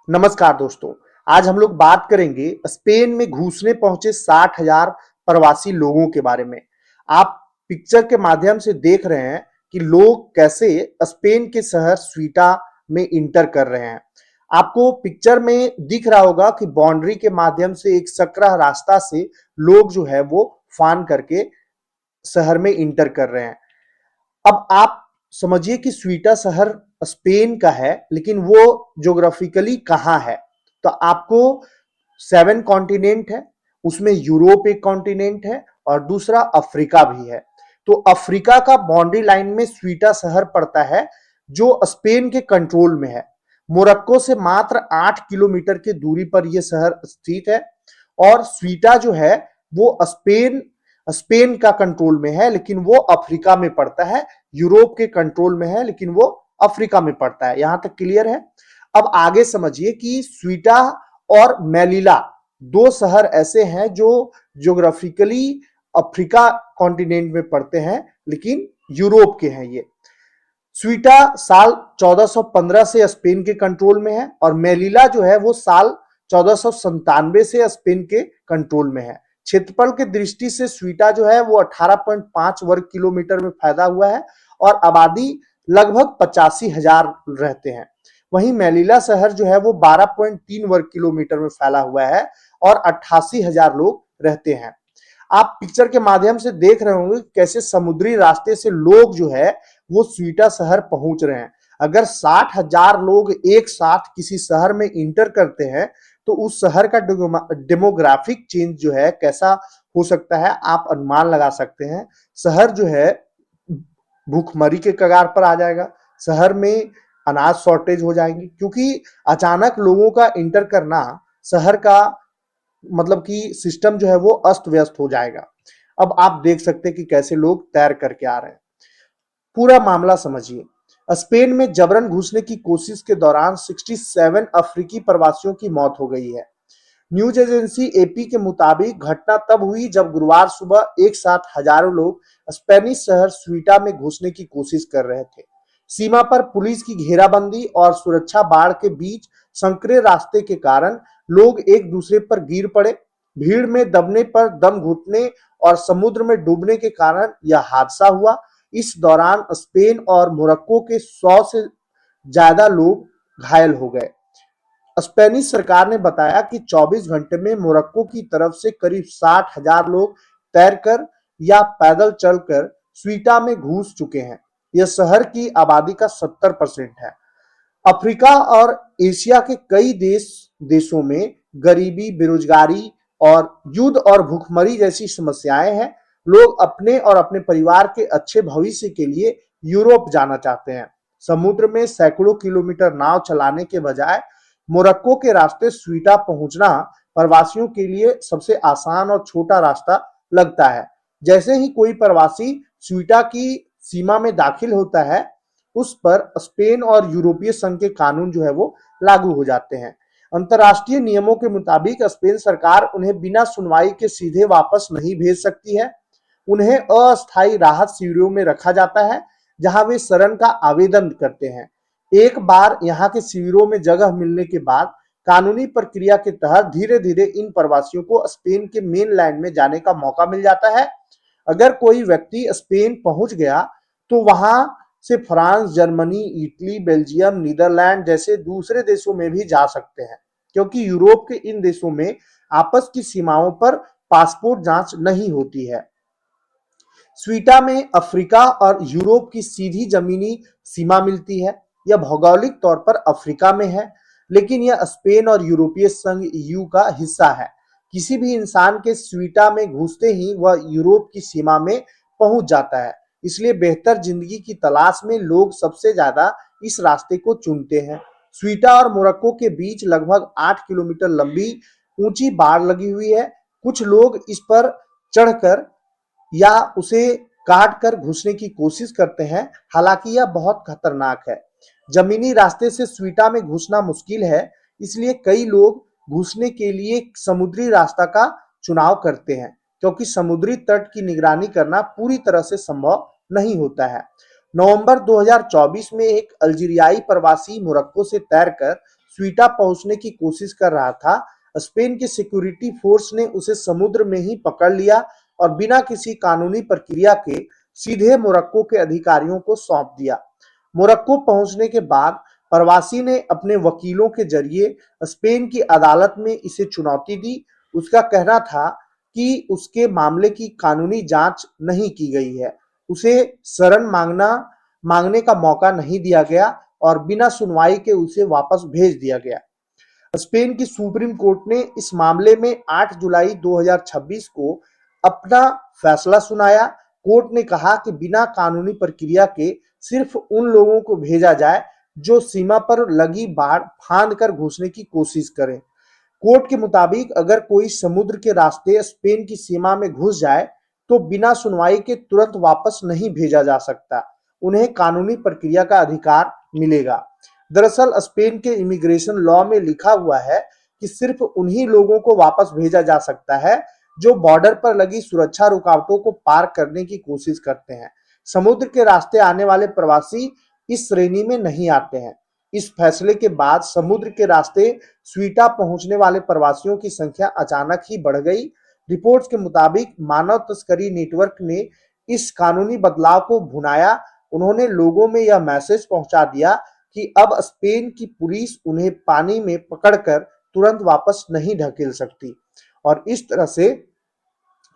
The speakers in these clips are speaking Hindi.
नमस्कार दोस्तों। आज हम लोग बात करेंगे स्पेन में घुसने पहुंचे 60,000 प्रवासी लोगों के बारे में। आप पिक्चर के माध्यम से देख रहे हैं कि लोग कैसे स्पेन के शहर स्वीटा में इंटर कर रहे हैं। आपको पिक्चर में दिख रहा होगा कि बाउंड्री के माध्यम से एक सकरा रास्ता से लोग जो है वो फान करके शहर में इंटर कर रहे हैं। अब आप समझिए कि स्वीटा शहर स्पेन का है, लेकिन वो ज्योग्राफिकली कहाँ है? तो आपको 7 कॉन्टिनेंट है, उसमें यूरोप एक कॉन्टिनेंट है और दूसरा अफ्रीका भी है। तो अफ्रीका का बाउंड्री लाइन में स्वीटा शहर पड़ता है, जो स्पेन के कंट्रोल में है। मोरक्को से मात्र 8 किलोमीटर की दूरी पर यह शहर स्थित है और स्वीटा जो है वो स्पेन स्पेन का कंट्रोल में है, लेकिन वो अफ्रीका में पड़ता है। यूरोप के कंट्रोल में है, लेकिन वो अफ्रीका में पड़ता है। यहां तक क्लियर है? अब आगे समझिए कि स्वीटा और मेलिला दो शहर ऐसे हैं जो ज्योग्राफिकली अफ्रीका कॉन्टिनेंट में पड़ते हैं, लेकिन यूरोप के हैं। ये स्वीटा साल 1415 से स्पेन के कंट्रोल में है और मेलिला जो है वो साल 1497 से स्पेन के कंट्रोल में है। क्षेत्रफल की दृष्टि से स्वीटा जो है वो 18.5 वर्ग किलोमीटर में फैला हुआ है और आबादी लगभग 85,000 रहते हैं। वहीं मेलिला शहर जो है वो 12.3 वर्ग किलोमीटर में फैला हुआ है और 88,000 लोग रहते हैं। आप पिक्चर के माध्यम से देख रहे होंगे कैसे समुद्री रास्ते से लोग जो है वो स्वीटा शहर पहुंच रहे हैं। अगर 60,000 लोग एक साथ किसी शहर में इंटर करते हैं तो उस शहर का डेमोग्राफिक चेंज जो है कैसा हो सकता है, आप अनुमान लगा सकते हैं। शहर जो है भूखमरी के कगार पर आ जाएगा। शहर में अनाज शॉर्टेज हो जाएंगी, क्योंकि अचानक लोगों का इंटर करना शहर का मतलब कि सिस्टम जो है वो अस्त व्यस्त हो जाएगा। अब आप देख सकते हैं कि कैसे लोग तैर करके आ रहे हैं। पूरा मामला समझिए। स्पेन में जबरन घुसने की कोशिश के दौरान 67 अफ्रीकी प्रवासियों की मौत हो गई है। न्यूज एजेंसी एपी के मुताबिक घटना तब हुई जब गुरुवार सुबह एक साथ हजारों लोग स्पेनिश शहर स्वीटा में घुसने की कोशिश कर रहे थे। सीमा पर पुलिस की घेराबंदी और सुरक्षा बाड़ के बीच संकरे रास्ते के कारण लोग एक दूसरे पर गिर पड़े। भीड़ में दबने पर दम घुटने और समुद्र में डूबने के कारण यह हादसा हुआ। इस दौरान स्पेन और मोरक्को के 100 से ज्यादा लोग घायल हो गए। स्पेनिश सरकार ने बताया कि 24 घंटे में मोरक्को की तरफ से करीब 60,000 लोग तैरकर या पैदल चलकर स्वीटा में घुस चुके हैं। यह शहर की आबादी का 70% है। अफ्रीका और एशिया के कई देशों में गरीबी, बेरोजगारी और युद्ध और भूखमरी जैसी समस्याएं हैं। लोग अपने और अपने परिवार के अच्छे भविष्य के लिए यूरोप जाना चाहते हैं। समुद्र में सैकड़ों किलोमीटर नाव चलाने के बजाय मोरक्को के रास्ते स्वीटा पहुंचना प्रवासियों के लिए सबसे आसान और छोटा रास्ता लगता है। जैसे ही कोई प्रवासी स्वीटा की सीमा में दाखिल होता है, उस पर स्पेन और यूरोपीय संघ के कानून जो है वो लागू हो जाते हैं। अंतर्राष्ट्रीय नियमों के मुताबिक स्पेन सरकार उन्हें बिना सुनवाई के सीधे वापस नहीं भेज सकती है। उन्हें अस्थायी राहत शिविरों में रखा जाता है, जहां वे शरण का आवेदन करते हैं। एक बार यहाँ के शिविरों में जगह मिलने के बाद कानूनी प्रक्रिया के तहत धीरे धीरे इन प्रवासियों को स्पेन के मेनलैंड में जाने का मौका मिल जाता है। अगर कोई व्यक्ति स्पेन पहुंच गया तो वहां से France, Germany, Italy, Belgium, Netherland जैसे दूसरे देशों में भी जा सकते हैं, क्योंकि यूरोप के इन देशों में आपस की सीमाओं पर पासपोर्ट जांच नहीं होती है। स्वीटा में अफ्रीका और यूरोप की सीधी जमीनी सीमा मिलती है। यह भौगोलिक तौर पर अफ्रीका में है, लेकिन यह स्पेन और यूरोपीय संघ ईयू का हिस्सा है। किसी भी इंसान के स्वीटा में घुसते ही वह यूरोप की सीमा में पहुंच जाता है। इसलिए बेहतर जिंदगी की तलाश में लोग सबसे ज्यादा इस रास्ते को चुनते हैं। स्वीटा और मोरक्को के बीच लगभग 8 किलोमीटर लंबी ऊंची बाड़ लगी हुई है। कुछ लोग इस पर चढ़कर या उसे काट कर घुसने की कोशिश करते हैं, हालांकि यह बहुत खतरनाक है। जमीनी रास्ते से स्वीटा में घुसना मुश्किल है, इसलिए कई लोग घुसने के लिए समुद्री रास्ता का चुनाव करते हैं, क्योंकि समुद्री तट की निगरानी करना पूरी तरह से संभव नहीं होता है। नवंबर 2024 में एक अल्जीरियाई प्रवासी मोरक्को से तैरकर स्वीटा पहुंचने की कोशिश कर रहा था। स्पेन के सिक्योरिटी फोर्स ने उसे समुद्र में ही पकड़ लिया और बिना किसी कानूनी प्रक्रिया के सीधे मोरक्को के अधिकारियों को सौंप दिया। मोरक्को पहुंचने के बाद प्रवासी ने अपने वकीलों के जरिए स्पेन की अदालत में इसे चुनौती दी। उसका कहना था कि उसके मामले की कानूनी जांच नहीं की गई है, उसे शरण मांगने का मौका नहीं दिया गया और बिना सुनवाई के उसे वापस भेज दिया गया। स्पेन की सुप्रीम कोर्ट ने इस मामले में 8 जुलाई 2026 को अपना फैसला सुनाया। कोर्ट ने कहा कि बिना कानूनी प्रक्रिया के सिर्फ उन लोगों को भेजा जाए जो सीमा पर लगी बाड़ फांद कर घुसने की कोशिश करें। कोर्ट के मुताबिक अगर कोई समुद्र के रास्ते स्पेन की सीमा में घुस जाए तो बिना सुनवाई के तुरंत वापस नहीं भेजा जा सकता, उन्हें कानूनी प्रक्रिया का अधिकार मिलेगा। दरअसल स्पेन के इमिग्रेशन लॉ में लिखा हुआ है कि सिर्फ उन्हीं लोगों को वापस भेजा जा सकता है जो बॉर्डर पर लगी सुरक्षा रुकावटों को पार करने की कोशिश करते हैं। समुद्र के रास्ते आने वाले प्रवासी इस श्रेणी में नहीं आते हैं। इस फैसले के बाद समुद्र के रास्ते स्वीटा पहुंचने वाले प्रवासियों की संख्या अचानक ही बढ़ गई। रिपोर्ट्स के मुताबिक मानव तस्करी नेटवर्क ने इस कानूनी बदलाव को भुनाया। उन्होंने लोगों में यह मैसेज पहुंचा दिया कि अब स्पेन की पुलिस उन्हें पानी में पकड़कर तुरंत वापस नहीं ढकेल सकती और इस तरह से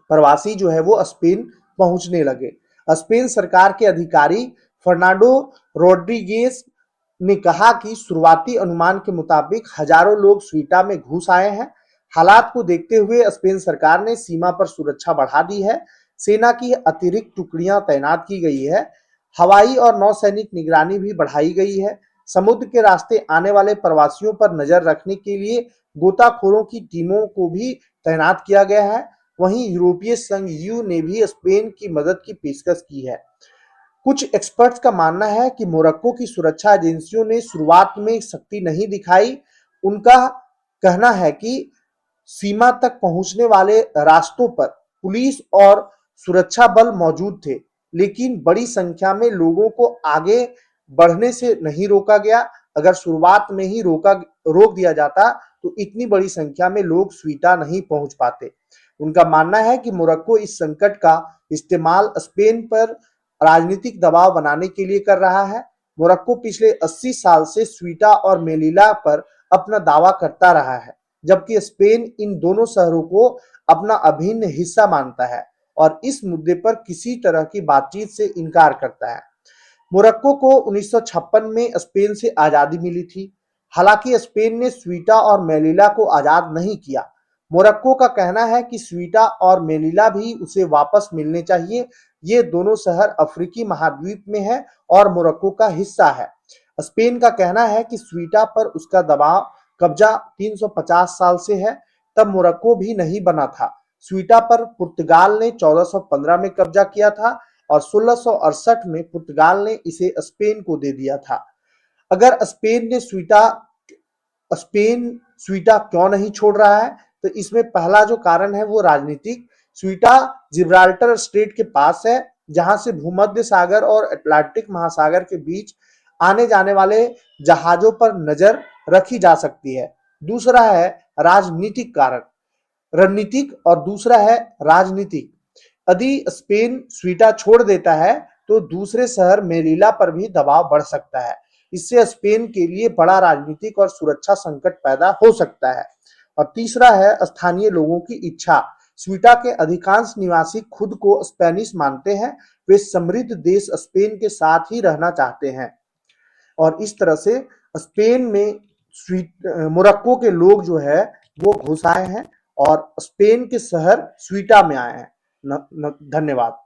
प्रवासी जो है वो स्पेन पहुंचने लगे। स्पेन सरकार के अधिकारी फर्नांडो रोड्रिगेज ने कहा कि शुरुआती अनुमान के मुताबिक हजारों लोग स्वीटा में घुस आए हैं। हालात को देखते हुए स्पेन सरकार ने सीमा पर सुरक्षा बढ़ा दी है। सेना की अतिरिक्त टुकड़ियां तैनात की गई है। हवाई और नौसैनिक निगरानी भी बढ़ाई गई है। समुद्र के रास्ते आने वाले प्रवासियों पर नजर रखने के लिए गोताखोरों की टीमों को भी तैनात किया गया है। वहीं यूरोपीय संघ ईयू ने भी स्पेन की मदद की पेशकश की है। कुछ एक्सपर्ट्स का मानना है कि मोरक्को की सुरक्षा एजेंसियों ने शुरुआत में सख्ती नहीं दिखाई। उनका कहना है कि सीमा तक पहुंचने वाले रास्तों पर पुलिस और सुरक्षा बल मौजूद थे, लेकिन बड़ी संख्या में लोगों को आगे बढ़ने से नहीं रोका गया। अगर शुरुआत में ही रोक दिया जाता तो इतनी बड़ी संख्या में लोग स्वीटा नहीं पहुंच पाते। उनका मानना है कि मोरक्को इस संकट का इस्तेमाल स्पेन पर राजनीतिक दबाव बनाने के लिए कर रहा है। मोरक्को पिछले 80 साल से स्वीटा और मेलिला पर अपना दावा करता रहा है, जबकि स्पेन इन दोनों शहरों को अपना अभिन्न हिस्सा मानता है और इस मुद्दे पर किसी तरह की बातचीत से इनकार करता है। मोरक्को को 1956 में स्पेन से आजादी मिली थी। हालांकि स्पेन ने स्वीटा और मेलिला को आजाद नहीं किया। मोरक्को का कहना है कि स्वीटा और मेलिला भी उसे वापस मिलने चाहिए। ये दोनों शहर अफ्रीकी महाद्वीप में है और मोरक्को का हिस्सा है। स्पेन का कहना है कि स्वीटा पर उसका कब्जा 350 साल से है, तब मोरक्को भी नहीं बना था। स्वीटा पर पुर्तगाल ने 1415 में कब्जा किया था और 1668 में पुर्तगाल ने इसे स्पेन को दे दिया था। अगर स्पेन स्वीटा क्यों नहीं छोड़ रहा है, तो इसमें पहला जो कारण है वो राजनीतिक। स्वीटा जिब्राल्टर स्ट्रेट के पास है, जहां से भूमध्य सागर और अटलांटिक महासागर के बीच आने जाने वाले जहाजों पर नजर रखी जा सकती है। दूसरा है राजनीतिक कारण, रणनीतिक और दूसरा है राजनीतिक। यदि स्पेन स्वीटा छोड़ देता है तो दूसरे शहर मेलिला पर भी दबाव बढ़ सकता है। इससे स्पेन के लिए बड़ा राजनीतिक और सुरक्षा संकट पैदा हो सकता है। और तीसरा है स्थानीय लोगों की इच्छा। स्वीटा के अधिकांश निवासी खुद को स्पेनिश मानते हैं। वे समृद्ध देश स्पेन के साथ ही रहना चाहते हैं और इस तरह से स्पेन में मोरक्को के लोग जो है वो घुस आए हैं और स्पेन के शहर स्वीटा में आए हैं। धन्यवाद।